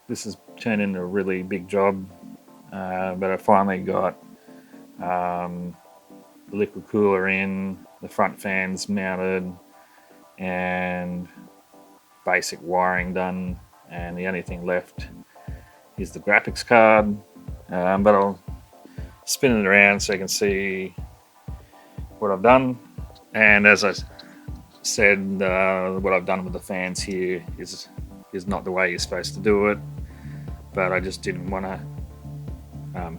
this has turned into a really big job, but I finally got the liquid cooler in, the front fans mounted, and basic wiring done, and the only thing left is the graphics card. But I'll spin it around so you can see what I've done. And as I said, what I've done with the fans here is not the way you're supposed to do it, but I just didn't want to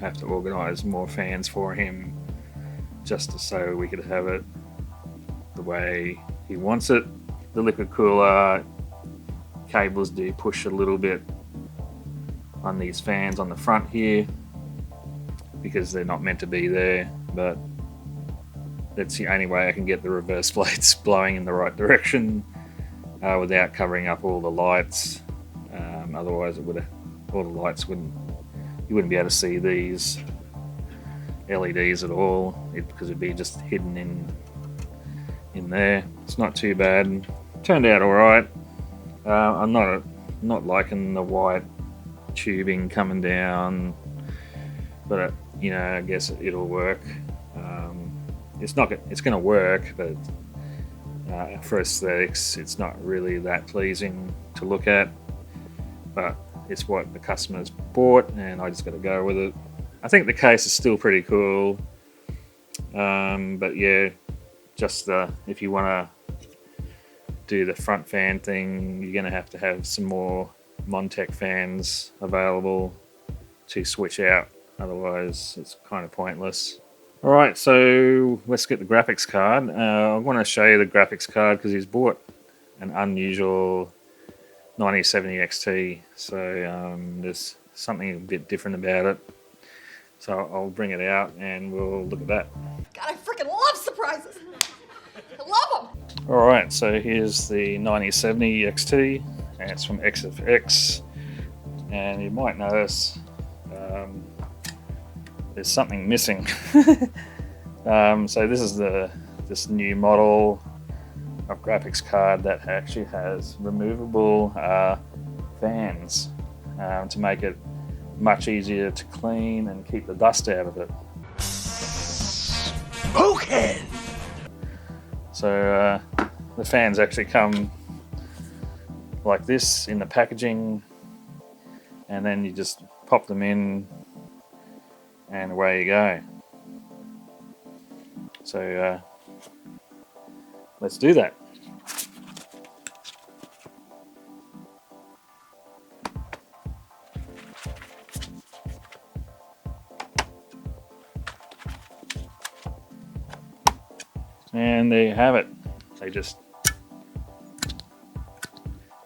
have to organise more fans for him, just so we could have it the way he wants it. The liquid cooler cables do push a little bit on these fans on the front here because they're not meant to be there, but that's the only way I can get the reverse blades blowing in the right direction without covering up all the lights. Otherwise, all the lights you wouldn't be able to see these LEDs at all because it'd be just hidden in there. It's not too bad. Turned out all right. I'm not liking the white tubing coming down, but I guess it'll work. It's going to work, but for aesthetics, it's not really that pleasing to look at. But it's what the customers bought, and I just got to go with it. I think the case is still pretty cool, but yeah, just if you want to do the front fan thing, you're going to have some more Montech fans available to switch out. Otherwise, it's kind of pointless. All right, so let's get the graphics card. I want to show you the graphics card because he's bought an unusual 9070 XT, so there's something a bit different about it. So I'll bring it out and we'll look at that. God, I freaking love surprises. I love them. All right, so here's the 9070 XT, and it's from XFX, and you might notice there's something missing. So this is this new model of graphics card that actually has removable fans to make it much easier to clean and keep the dust out of it. Okay. So the fans actually come like this in the packaging, and then you just pop them in and away you go. So let's do that. And there you have it. They just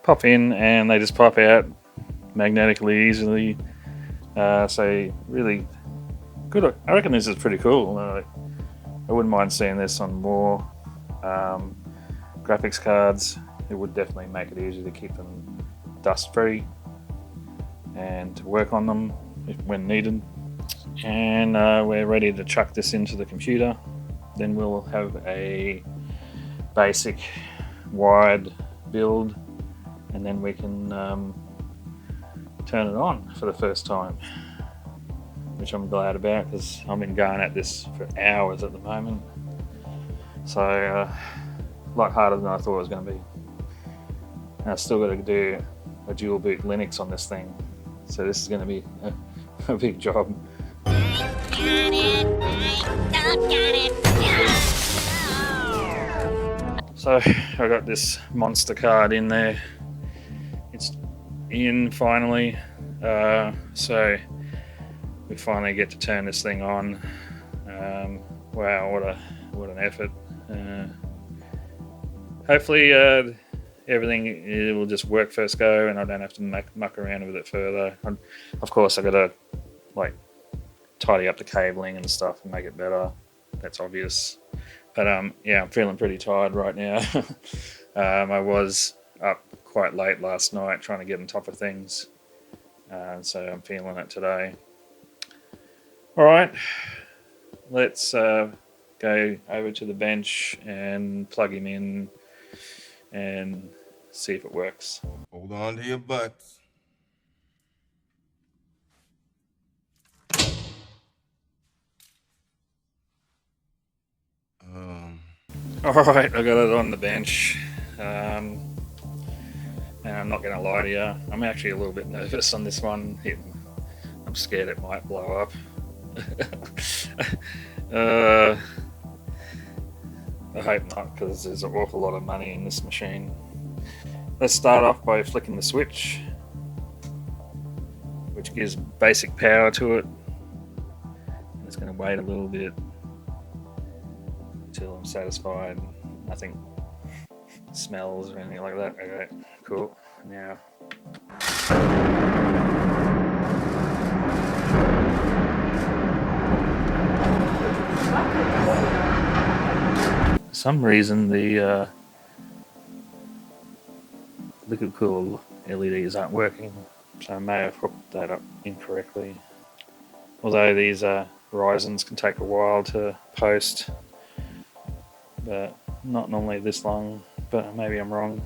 pop in and they just pop out magnetically easily. So really good. I reckon this is pretty cool. I wouldn't mind seeing this on more graphics cards. It would definitely make it easier to keep them dust free and to work on them when needed. And we're ready to chuck this into the computer. Then we'll have a basic wired build, and then we can turn it on for the first time, which I'm glad about because I've been going at this for hours at the moment. So a lot harder than I thought it was going to be. And I've still got to do a dual boot Linux on this thing, so this is going to be a big job. So I got this monster card in there. It's in finally. So we finally get to turn this thing on. Wow, what an effort. Hopefully everything it will just work first go and I don't have to muck around with it further. Of course I got to tidy up the cabling and stuff and make it better. That's obvious. But yeah, I'm feeling pretty tired right now. I was up quite late last night trying to get on top of things. So I'm feeling it today. All right, let's go over to the bench and plug him in and see if it works. Hold on to your butts. Alright, I got it on the bench. And I'm not going to lie to you, I'm actually a little bit nervous on this one. I'm scared it might blow up. I hope not, because there's an awful lot of money in this machine. Let's start off by flicking the switch, which gives basic power to it. It's going to wait a little bit until I'm satisfied. Nothing smells or anything like that. Okay, cool. Now. For some reason, the liquid cool LEDs aren't working, so I may have hooked that up incorrectly. Although these horizons can take a while to post, but not normally this long, but maybe I'm wrong.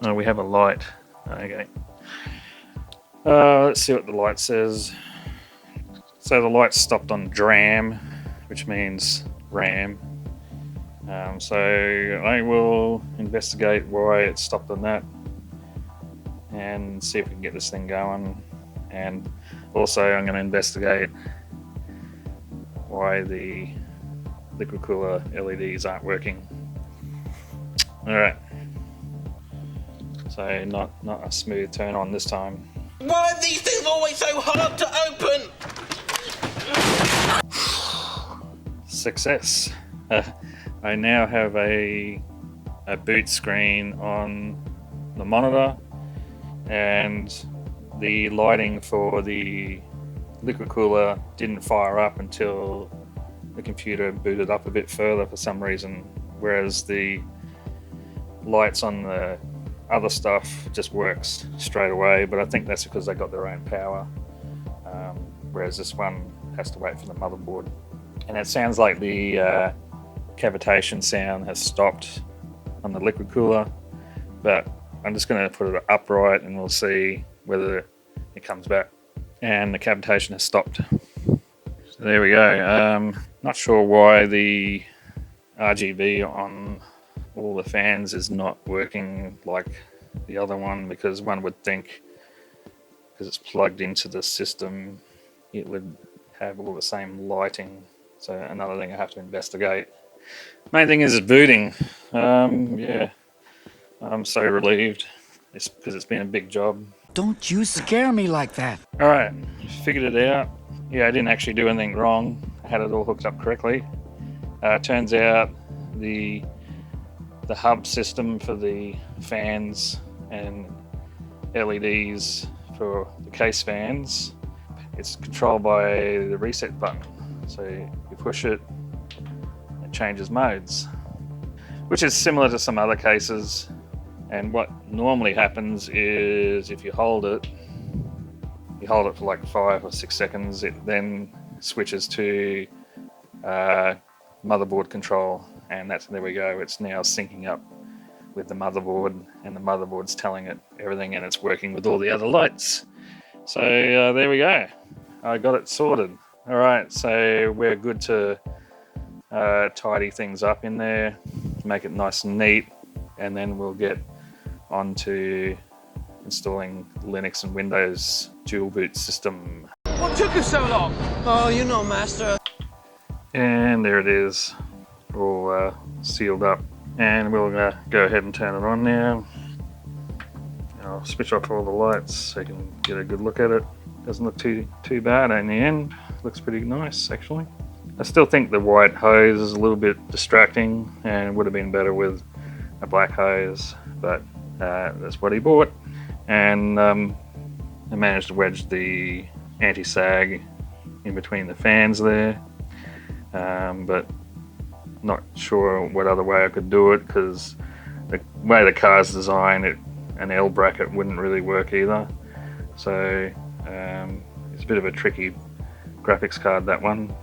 Oh, we have a light. Okay. Let's see what the light says. So the light stopped on DRAM, which means RAM. So I will investigate why it stopped on that and see if we can get this thing going. And also I'm going to investigate why the liquid cooler LEDs aren't working. Alright. So not a smooth turn on this time. Why are these things always so hard to open? Success. I now have a boot screen on the monitor, and the lighting for the liquid cooler didn't fire up until the computer booted up a bit further for some reason, whereas the lights on the other stuff just works straight away, but I think that's because they got their own power, whereas this one has to wait for the motherboard. And it sounds like the cavitation sound has stopped on the liquid cooler, but I'm just going to put it upright and we'll see whether it comes back. And the cavitation has stopped. So there we go. Not sure why the RGB on all the fans is not working like the other one, because one would think because it's plugged into the system it would have all the same lighting. So another thing I have to investigate. Main thing is booting. Yeah, I'm so relieved. It's because it's been a big job. Don't you scare me like that. Alright, figured it out. Yeah, I didn't actually do anything wrong. I had it all hooked up correctly. Turns out the hub system for the fans and LEDs for the case fans, it's controlled by the reset button. So you push it, it changes modes, which is similar to some other cases. And what normally happens is if you hold it for like 5 or 6 seconds, it then switches to motherboard control, and there we go, it's now syncing up with the motherboard, and the motherboard's telling it everything, and it's working with all the other lights. So there we go, I got it sorted. Alright, so we're good to tidy things up in there, make it nice and neat, and then we'll get on to installing Linux and Windows dual boot system. What took you so long? Oh, you know, master. And there it is, all sealed up. And we'll go ahead and turn it on now. I'll switch off all the lights so you can get a good look at it. Doesn't look too bad in the end. Looks pretty nice actually. I still think the white hose is a little bit distracting and would have been better with a black hose, but that's what he bought. And I managed to wedge the anti-sag in between the fans there, but not sure what other way I could do it, because the way the car's designed, an L bracket wouldn't really work either. So it's a bit of a tricky graphics card, that one.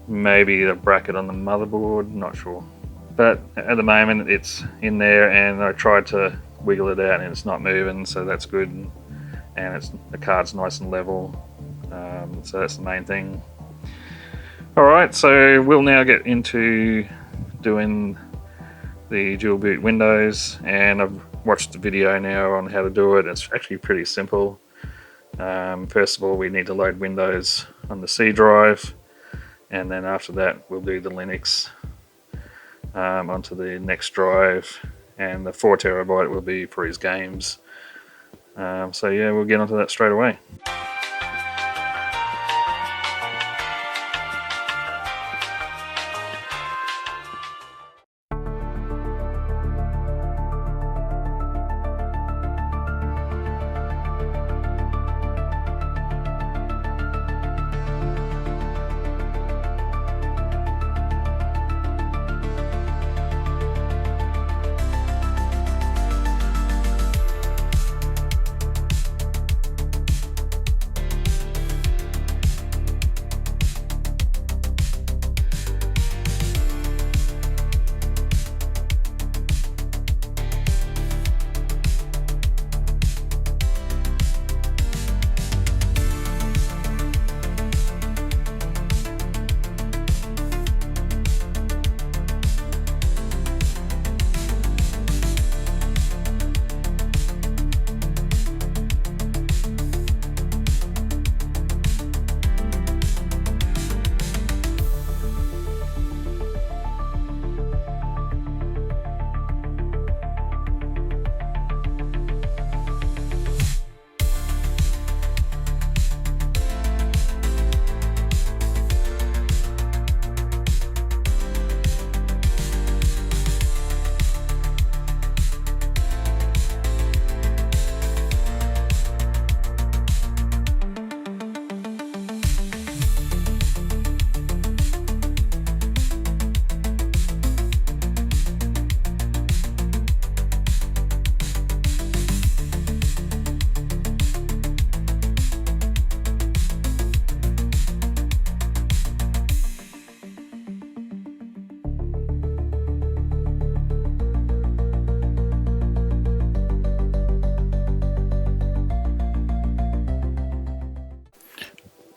Maybe the bracket on the motherboard, not sure. But at the moment it's in there, and I tried to wiggle it out and it's not moving, so that's good. And the card's nice and level, so that's the main thing. Alright, so we'll now get into doing the dual boot windows, and I've watched the video now on how to do it. It's actually pretty simple. First of all, we need to load Windows on the C drive, and then after that we'll do the Linux onto the next drive, and the 4TB will be for his games. So yeah, we'll get onto that straight away.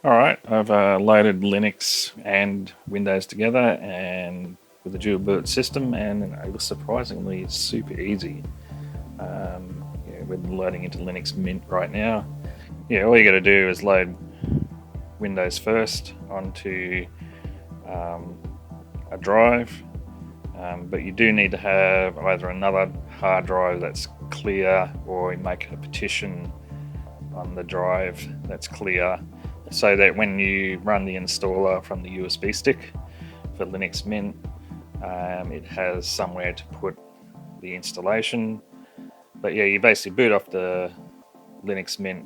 Alright, I've loaded Linux and Windows together and with a dual boot system, and it was surprisingly super easy. Yeah, we're loading into Linux Mint right now. Yeah, all you got to do is load Windows first onto a drive, but you do need to have either another hard drive that's clear, or you make a partition on the drive that's clear, so that when you run the installer from the USB stick for Linux Mint, it has somewhere to put the installation. But yeah, you basically boot off the Linux Mint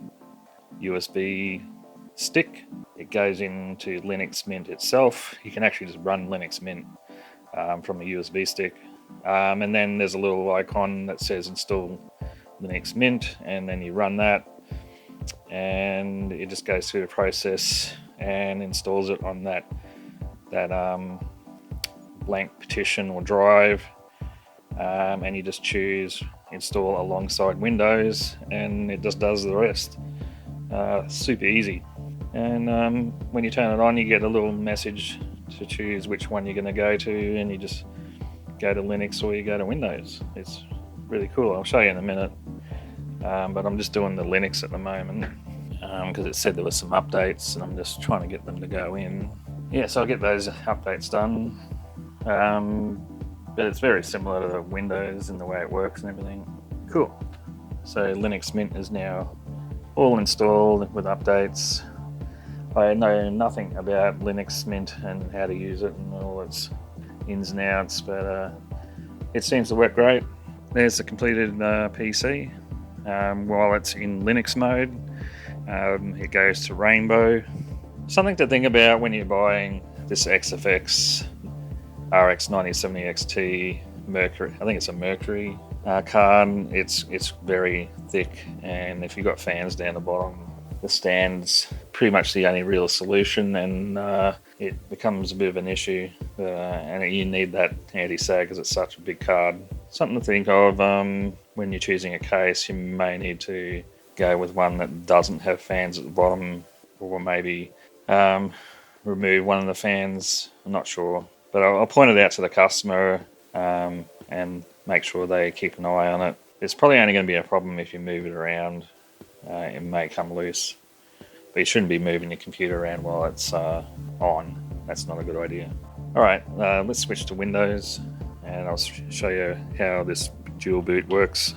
USB stick, it goes into Linux Mint itself. You can actually just run Linux Mint from a USB stick, and then there's a little icon that says install Linux Mint, and then you run that, and it just goes through the process and installs it on that blank partition or drive, and you just choose install alongside Windows, and it just does the rest. Super easy. And when you turn it on, you get a little message to choose which one you're going to go to, and you just go to Linux or you go to Windows. It's really cool. I'll show you in a minute, but I'm just doing the Linux at the moment because it said there were some updates, and I'm just trying to get them to go in. Yeah, so I'll get those updates done, but it's very similar to Windows in the way it works and everything. Cool. So Linux Mint is now all installed with updates. I know nothing about Linux Mint and how to use it and all its ins and outs, but it seems to work great. There's the completed PC. While it's in Linux mode, it goes to Rainbow. Something to think about when you're buying this XFX RX 9070 XT Mercury. I think it's a Mercury card. It's very thick, and if you've got fans down the bottom, the stand's pretty much the only real solution, and it becomes a bit of an issue, and you need that anti-sag because it's such a big card. Something to think of when you're choosing a case. You may need to go with one that doesn't have fans at the bottom, or maybe remove one of the fans. I'm not sure, but I'll point it out to the customer and make sure they keep an eye on it. It's probably only going to be a problem if you move it around. It may come loose, but you shouldn't be moving your computer around while it's on. That's not a good idea. All right, let's switch to Windows, and I'll show you how this dual boot works.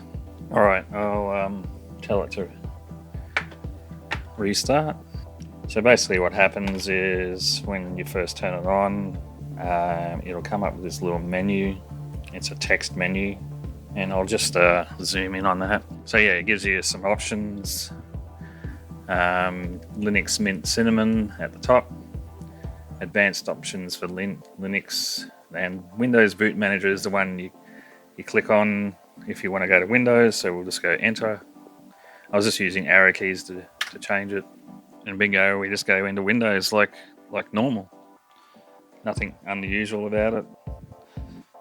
All right, I'll tell it to restart. So basically what happens is when you first turn it on, it'll come up with this little menu. It's a text menu, and I'll just zoom in on that. So yeah, it gives you some options. Linux Mint Cinnamon at the top, advanced options for Linux, and Windows Boot Manager is the one you click on if you want to go to Windows. So we'll just go enter. I was just using arrow keys to change it, and bingo, we just go into Windows like normal. Nothing unusual about it,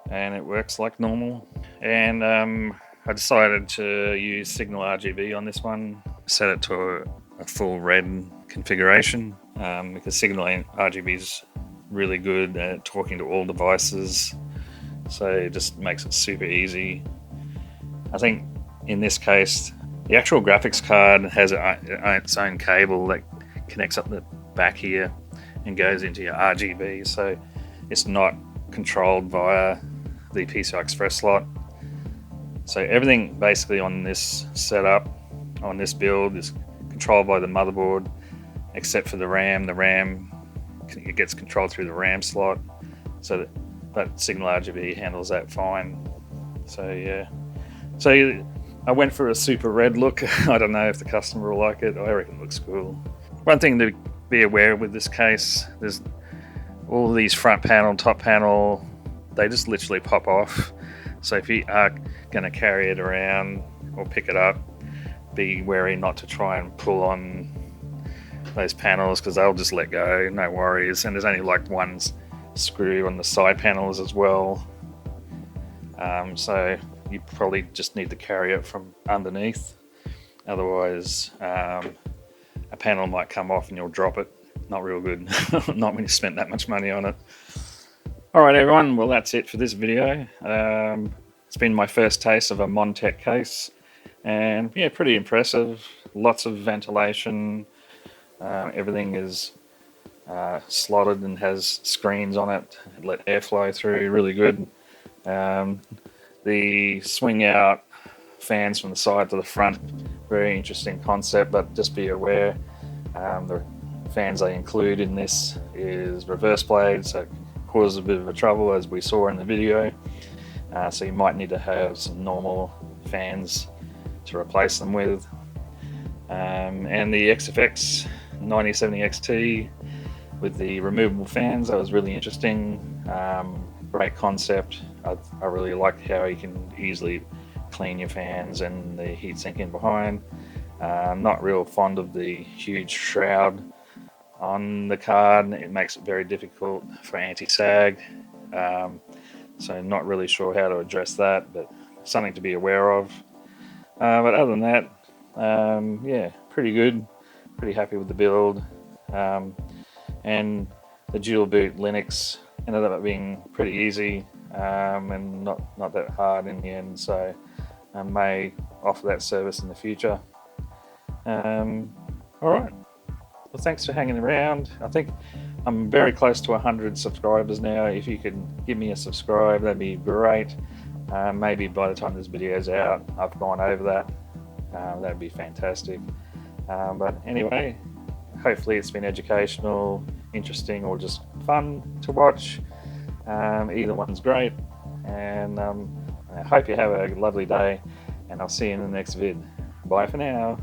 and it works like normal. And I decided to use Signal RGB on this one, set it to a full red configuration, because Signal RGB is really good at talking to all devices, so it just makes it super easy. I think in this case, the actual graphics card has its own cable that connects up the back here and goes into your RGB, so it's not controlled via the PCI Express slot. So everything basically on this setup, on this build, is controlled by the motherboard, except for the RAM. The RAM, it gets controlled through the RAM slot, so but Signal RGB handles that fine. So yeah, so I went for a super red look. I don't know if the customer will like it. I reckon it looks cool. One thing to be aware with this case, there's all these front panel, top panel, they just literally pop off. So if you are going to carry it around or pick it up, be wary not to try and pull on those panels, because they'll just let go, no worries. And there's only like one screw on the side panels as well. So you probably just need to carry it from underneath. Otherwise, a panel might come off and you'll drop it. Not real good. Not when you spent that much money on it. Alright everyone, well that's it for this video. It's been my first taste of a Montech case, and yeah, pretty impressive. Lots of ventilation. Everything is slotted and has screens on it. Let airflow through, really good. The swing out fans from the side to the front, very interesting concept, but just be aware, the fans they include in this is reverse blade, so it causes a bit of a trouble, as we saw in the video. So you might need to have some normal fans to replace them with. And the XFX 9070 XT with the removable fans, that was really interesting. Great concept. I really like how you can easily clean your fans and the heatsink in behind. Not real fond of the huge shroud on the card. It makes it very difficult for anti-sag. So not really sure how to address that, but something to be aware of. But other than that, yeah, pretty good. Pretty happy with the build. And the dual boot Linux ended up being pretty easy, and not that hard in the end, so I may offer that service in the future. Alright, well thanks for hanging around. I think I'm very close to 100 subscribers now. If you could give me a subscribe, that'd be great. Maybe by the time this video is out, I've gone over that. That'd be fantastic. But anyway, hopefully it's been educational, interesting, or just fun to watch. Either one's great. And I hope you have a lovely day, and I'll see you in the next vid. Bye for now.